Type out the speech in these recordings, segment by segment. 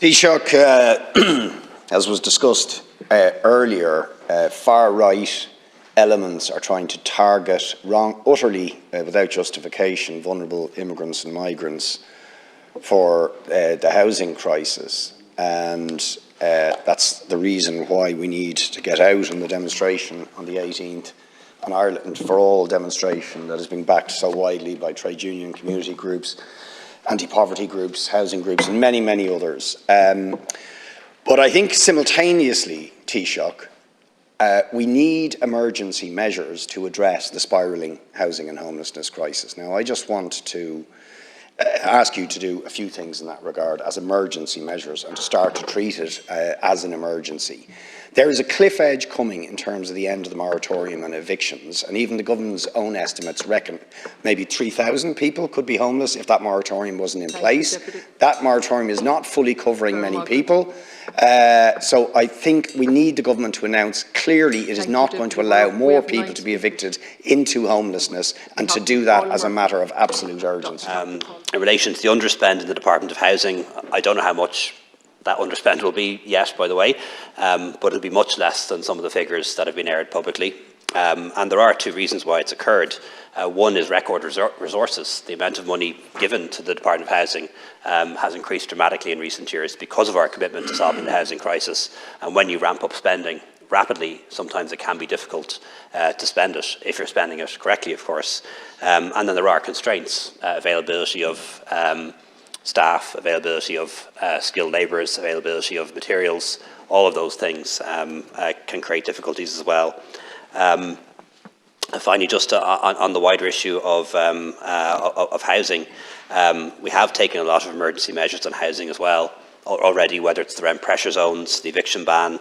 Taoiseach, as was discussed earlier, far-right elements are trying to target utterly, without justification, vulnerable immigrants and migrants for the housing crisis. And that's the reason why we need to get out on the demonstration on the 18th on Ireland for All demonstration that has been backed so widely by trade union, community groups, anti-poverty groups, housing groups and many, many others. But I think simultaneously, Taoiseach, we need emergency measures to address the spiralling housing and homelessness crisis. Now, I just want to ask you to do a few things in that regard as emergency measures and to start to treat it as an emergency. There is a cliff edge coming in terms of the end of the moratorium on evictions, and even the government's own estimates reckon maybe 3,000 people could be homeless if that moratorium wasn't in place. That moratorium is not fully covering many people. So I think we need the government to announce clearly it is not going to allow more people to be evicted into homelessness, and to do that as a matter of absolute urgency. In relation to the underspend in the Department of Housing, I don't know how much that underspend will be yet, by the way, but it'll be much less than some of the figures that have been aired publicly. And there are two reasons why it's occurred. One is record resources. The amount of money given to the Department of Housing has increased dramatically in recent years because of our commitment to solving the housing crisis. And when you ramp up spending rapidly, sometimes it can be difficult to spend it, if you're spending it correctly, of course. And then there are constraints, availability of staff, availability of skilled labourers, availability of materials. All of those things can create difficulties as well. Finally, just on the wider issue of housing, we have taken a lot of emergency measures on housing as well already, whether it's the rent pressure zones, the eviction ban,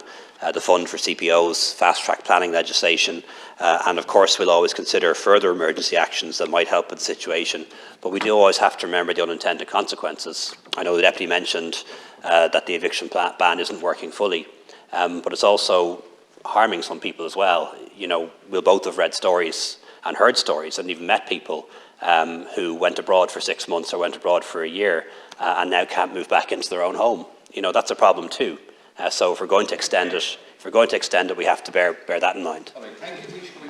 the fund for CPOs, fast-track planning legislation, and of course we'll always consider further emergency actions that might help with the situation, but we do always have to remember the unintended consequences. I know the Deputy mentioned that the eviction ban isn't working fully, but it's also harming some people as well. You know, we'll both have read stories and heard stories and even met people who went abroad for 6 months or went abroad for a year and now can't move back into their own home. You know, that's a problem too. So if we're going to extend it, we have to bear that in mind. Thank you.